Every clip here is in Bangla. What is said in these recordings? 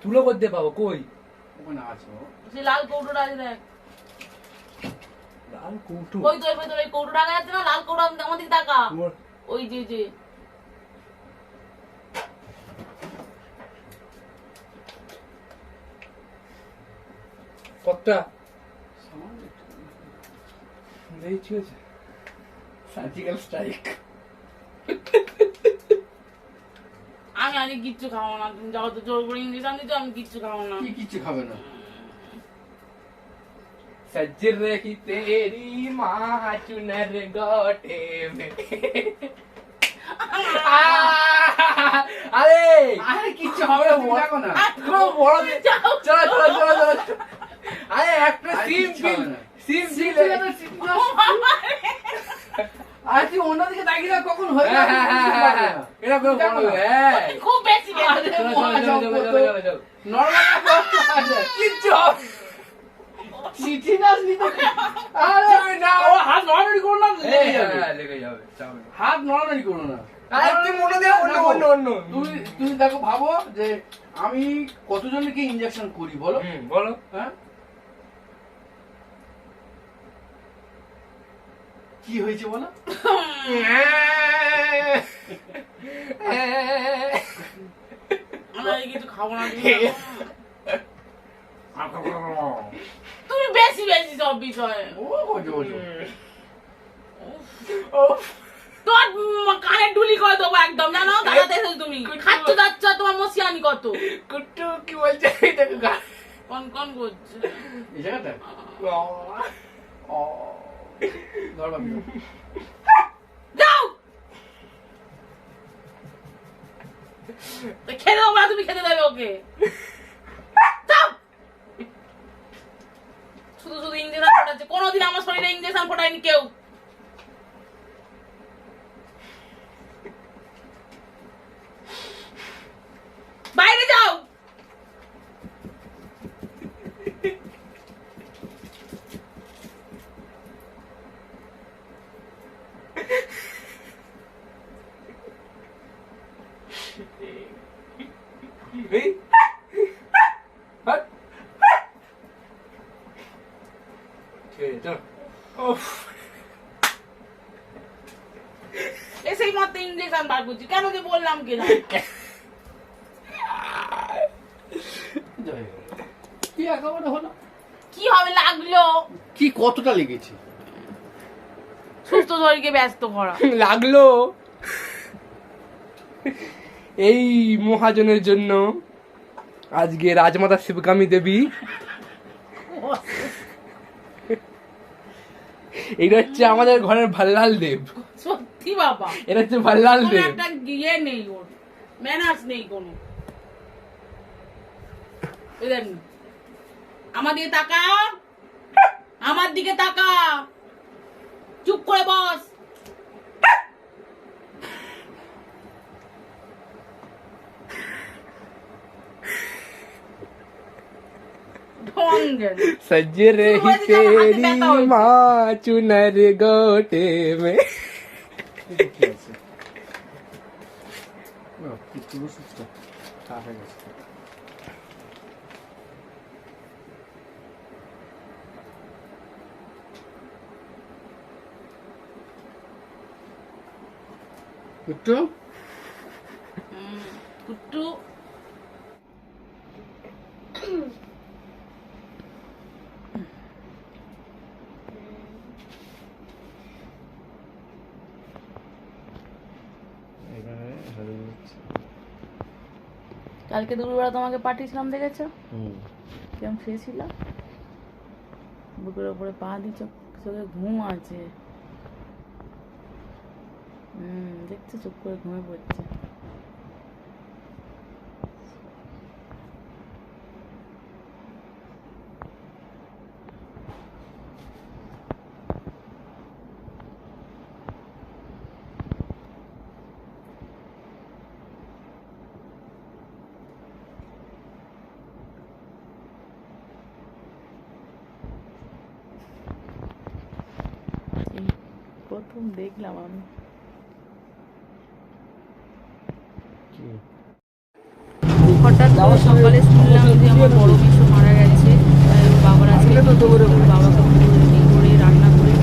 তুলো করতে পাবো কই? ওখানে আছে সেই লাল কৌটোটা আছে দেখ। লাল কৌটো? ওই তো ওই ভেতরে ওই কৌটো রাখা আছে না, লাল কৌটো, আমার দিকে তাকা। ওই যে কতটা? সামান্য একটু। এই ঠিক আছে। Surgical strike. আমি আজ কিচ্ছু খাবো না, তুমি যাও তো জোর করে ইঞ্জেকশন দিচ্ছ, আমি কিচ্ছু খাবো না। কি কিচ্ছু খাবে না? सज रही तेरी माँ चुनर गोटे में। আরে আরে কিচ্ছু হবে না, তুমি দেখো না। কোনো বড় চলো চলো চলো চলো। আরে একটা সিম্পল আর তুই অন্যদিকে তাকিয়ে না, কখন হয়ে যাবে এটা কোনো বড় হ্যাঁ খুব বেশি বেশি। নরমাল কিচ্ছু চিঠি নাচ নিতে। আরে না ও হাত নড়ানড়ি করো না, লেগে যাবে। লেগে যাবে চাও হাত নড়ানড়ি করো না। আরে তুই মনে দে অন্য অন্য অন্য তুমি দেখো, ভাবো যে আমি কতজনকে ইনজেকশন করি বলো। বলো হ্যাঁ, কি হয়েছে বলো? আমি আজ কিছু খাবো না, তুমি বেশি বেশি সব বিষয়ে। ও বোঝো বোঝো। তোমার কানে ডুলি করে দেবো একদম, জানো দাঁড়াতে এসেছো তুমি, খাচ্ছ যাচ্ছ, তোমার মশিয়ানি কত। কুট্টু কি বলছে এটাকে কোন কোন করছে এই জায়গাটা ও ধরবা কি? যাও তো খেতে দেবো না, তুমি খেতে দেবে ওকে। যাও। শুধু শুধু ইঞ্জেকশন ফোটাচ্ছে, কোনোদিন আমার শরীরে ইঞ্জেকশন ফোটায়নি কেউ। বাইরে যাও। এই হাট ঠিক আছে চল ওফ এসেই মাত্র ইঞ্জেকশন বার করছি, কেন যে বললাম কিনা। কি একেবারে হলো? কি হবে, লাগলো। কি কতটা লেগেছে? সুস্থ শরীরকে ব্যস্ত করা লাগলো এই মহাজনের জন্য। আজকে রাজমাতা শিবগামী দেবী, এটা হচ্ছে আমাদের ঘরের ভাল্লাল দেব। সত্যি বাবা, এটা হচ্ছে ভাল্লাল কোনো দেব। একটা ইয়ে নেই, ওর ম্যানার্স নেই কোনো। এই দেখ, আমার দিকে তাকা, আমার দিকে তাকা, চুপ করে বস। ढोंग सज रही तेरी माँ चुनर गोटे में। কি আছে? ও কি পুরো সুস্থ তা হয়ে গেছে। কুট্টু কুট্টু কালকে দুপুরবেলা তোমাকে পাঠিয়েছিলাম, দেখেছো কেমন শুয়েছিল, বুকের ওপরে পা দিয়ে চোখে ঘুম আছে। দেখছো, চুপ করে ঘুমিয়ে পড়ছে। প্রথম দেখলাম আমি। হঠাৎ করে সকালে শুনলাম যে আমার বড় মেসো মারা গেছে। তাই ওর বাবার আজকে ওর বাবাকে রেডি করে রান্না করে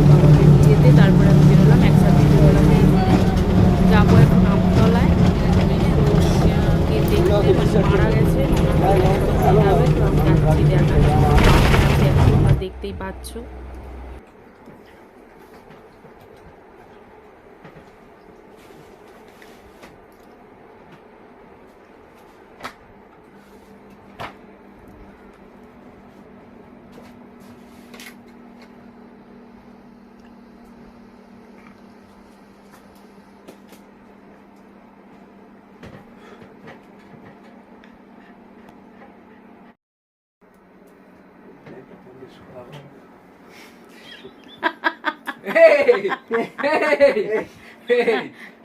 বাবাকে নিয়ে যেতে তারপরে আমি বেরোলাম, একসাথে বেরোলাম। যাবো এখন আমতলায় মেসোকে দেখতে, মানে মারা গেছে যাবে, তো আমি যাচ্ছি দেখা তোমরা দেখতেই পাচ্ছ।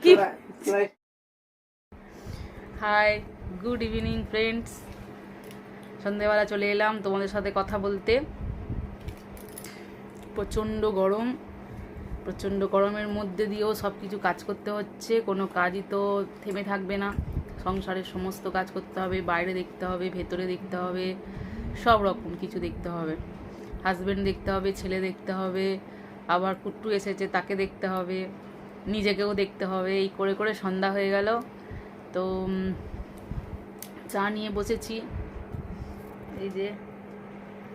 কি হাই, গুড ইভিনিং ফ্রেন্ডস। সন্ধ্যেবেলা চলে এলাম তোমাদের সাথে কথা বলতে। প্রচণ্ড গরম, প্রচণ্ড গরমের মধ্যে দিয়েও সব কিছু কাজ করতে হচ্ছে। কোনো কাজই তো থেমে থাকবে না। সংসারের সমস্ত কাজ করতে হবে, বাইরে দেখতে হবে, ভেতরে দেখতে হবে, সব রকম কিছু দেখতে হবে। হাজব্যান্ড দেখতে হবে, ছেলে দেখতে হবে, আবার কুট্টু এসেছে তাকে দেখতে হবে, নিজেকেও দেখতে হবে। এই করে করে সন্ধ্যা হয়ে গেল। তো চা নিয়ে বসেছি। এই যে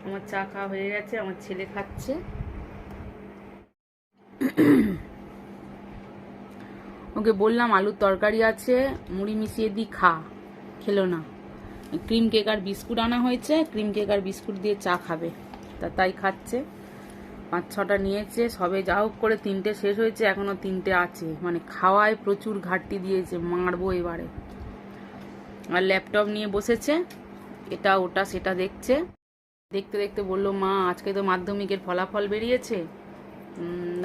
আমার চা খাওয়া হয়ে গেছে, আমার ছেলে খাচ্ছে। ওকে বললাম আলুর তরকারি আছে, মুড়ি মিশিয়ে দিই, খা, খেলো না। ক্রিম কেক আর বিস্কুট আনা হয়েছে, ক্রিম কেক আর বিস্কুট দিয়ে চা খাবে, তাই খাচ্ছে। 5-6টা নিয়েছে, সবে যা হোক করে 3টে শেষ হয়েছে, এখনো 3টে আছে। মানে খাওয়ায় প্রচুর ঘাটতি দিয়েছে, মারবো এবারে। আর ল্যাপটপ নিয়ে বসেছে, এটা ওটা সেটা দেখছে। দেখতে দেখতে বললো, মা আজকে তো মাধ্যমিকের ফলাফল বেরিয়েছে।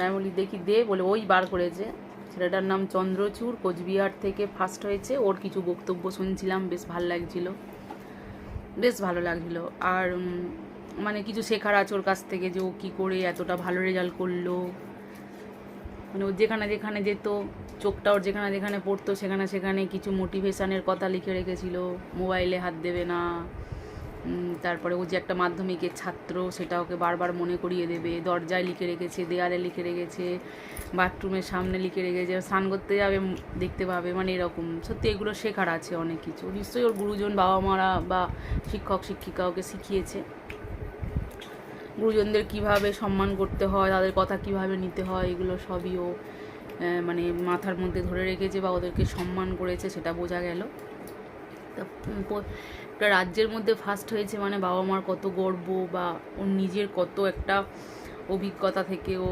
আমি বলি দেখি দে, বলে ওই বার করেছে। ছেলেটার নাম চন্দ্রচূড়, কোচবিহার থেকে ফার্স্ট হয়েছে। ওর কিছু বক্তব্য শুনছিলাম, বেশ ভালো লাগছিল, বেশ ভালো লাগছিল। আর মানে কিছু শেখার আছে ওর কাছ থেকে, যে ও কী করে এতটা ভালো রেজাল্ট করলো। মানে ও যেখানে যেখানে যেত, চোখটা ওর যেখানে যেখানে পড়তো, সেখানে সেখানে কিছু মোটিভেশনের কথা লিখে রেখেছিল। মোবাইলে হাত দেবে না, তারপরে ও যে একটা মাধ্যমিকের ছাত্র সেটা ওকে বারবার মনে করিয়ে দেবে। দরজায় লিখে রেখেছে, দেয়ালে লিখে রেখেছে, বাথরুমের সামনে লিখে রেখেছে, স্নান করতে যাবে দেখতে পাবে। মানে এরকম সত্যি এগুলো শেখার আছে অনেক কিছু। নিশ্চয়ই ওর গুরুজন, বাবা মারা বা শিক্ষক শিক্ষিকা ওকে শিখিয়েছে গুরুজনদের কিভাবে সম্মান করতে হয়, তাদের কথা কিভাবে নিতে হয়, এগুলো সবই ও মানে মাথার মধ্যে ধরে রেখেছে বা ওদেরকে সম্মান করেছে, সেটা বোঝা গেল। একটা রাজ্যের মধ্যে ফার্স্ট হয়েছে মানে বাবা মার কত গর্ব, বা ওর নিজের কত একটা অভিজ্ঞতা থেকে ও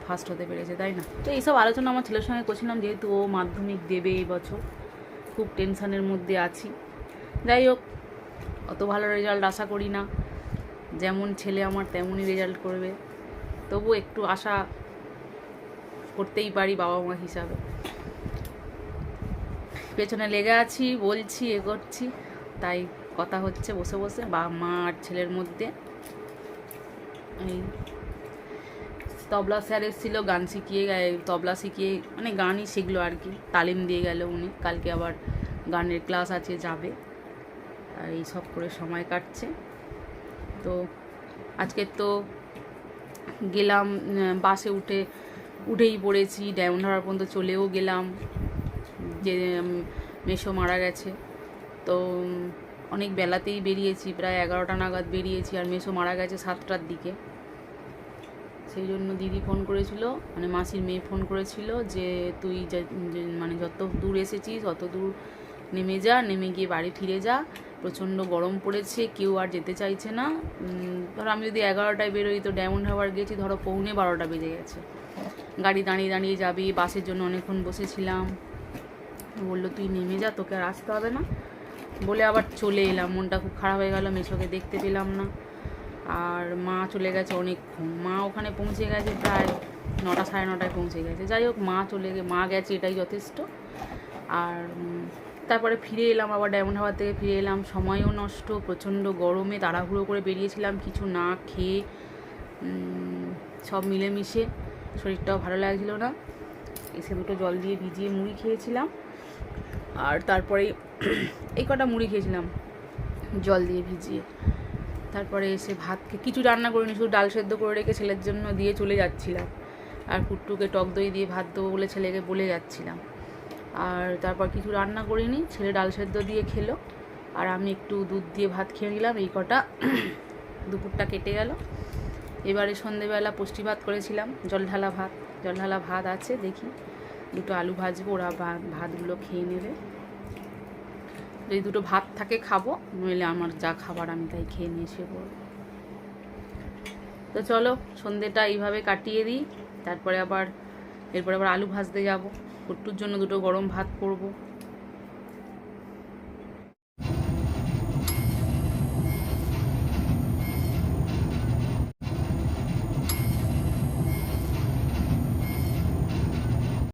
ফার্স্ট হতে পেরেছে, তাই না? তো এইসব আলোচনা আমার ছেলের সঙ্গে করছিলাম, যেহেতু ও মাধ্যমিক দেবে এই বছর। খুব টেনশানের মধ্যে আছি। যাই হোক, অত ভালো রেজাল্ট আশা করি না, যেমন ছেলে আমার তেমনই রেজাল্ট করবে, তবু একটু আশা করতেই পারি বাবা মা হিসাবে। পেছনে লেগে আছি, বলছি, এগোচ্ছি, তাই কথা হচ্ছে বসে বসে বাবা মা আর ছেলের মধ্যে। এই তবলা স্যার এসেছিল, গান শিখিয়ে, তবলা শিখিয়ে, মানে গানই শিখলো আর কি, তালিম দিয়ে গেল উনি। কালকে আবার গানের ক্লাস আছে, যাবে। আর এই সব করে সময় কাটছে। তো আজকে তো গেলাম, বাসে উঠেই পড়েছি, ডায়মন্ডহারবার পর্যন্ত চলেও গেলাম, যে মেসো মারা গেছে। তো অনেক বেলাতেই বেরিয়েছি, প্রায় 11টা নাগাদ বেরিয়েছি। আর মেসো মারা গেছে 7টার দিকে। সেই জন্য দিদি ফোন করেছিল, মানে মাসির মেয়ে ফোন করেছিল, যে তুই মানে যত দূর এসেছিস অত দূর নেমে যা, নেমে গিয়ে বাড়ি ফিরে যা, প্রচণ্ড গরম পড়েছে, কেউ আর যেতে চাইছে না। ধরো আমি যদি 11টায় বেরোই, তো ডায়মন্ডহারবার গেছি ধরো 11:45 বেজে গেছে। গাড়ি দাঁড়িয়ে দাঁড়িয়ে যাবি, বাসের জন্য অনেকক্ষণ বসেছিলাম। বললো তুই নেমে যা, তোকে আর আসতে হবে না, বলে আবার চলে এলাম। মনটা খুব খারাপ হয়ে গেল, মেসোকে দেখতে পেলাম না। আর মা চলে গেছে অনেকক্ষণ, মা ওখানে পৌঁছে গেছে প্রায় 9টা, 9:30 পৌঁছে গেছে। যাই হোক, মা গেছে, এটাই যথেষ্ট। আর তারপরে ফিরে এলাম, আবার ডায়মন্ডহারবার থেকে ফিরে এলাম, সময়ও নষ্ট, প্রচণ্ড গরমে তাড়াহুড়ো করে বেরিয়েছিলাম, কিছু না খেয়ে, সব মিলেমিশে শরীরটাও ভালো লাগছিল না। এসে দুটো জল দিয়ে ভিজিয়ে মুড়ি খেয়েছিলাম। আর তারপরে এই কটা মুড়ি খেয়েছিলাম জল দিয়ে ভিজিয়ে। তারপরে এসে কিছু রান্না করিনি, শুধু ডাল সেদ্ধ করে রেখে ছেলের জন্য দিয়ে চলে যাচ্ছিলাম। আর কুট্টুকে টক দই দিয়ে ভাত দেবো বলে ছেলেকে বলে যাচ্ছিলাম। আর তারপর কিছু রান্না করিনি, ছেলে ডাল সেদ্ধ দিয়ে খেলো, আর আমি একটু দুধ দিয়ে ভাত খেয়ে নিলাম। এই কটা দুপুরটা কেটে গেল। এবারে সন্ধেবেলা পুষ্টি ভাত করেছিলাম, জল ঢালা ভাত আছে, দেখি দুটো আলু ভাজবো, ওরা ভাতগুলো খেয়ে নেবে। যদি দুটো ভাত থাকে খাবো, নইলে আমার যা খাবার আমি তাই খেয়ে নিয়ে শুয়ে পড়ব। তো চলো সন্ধেটা এইভাবে কাটিয়ে দিই। এরপরে আবার আলু ভাজতে যাব, কুট্টুর জন্য দুটো গরম ভাত করব।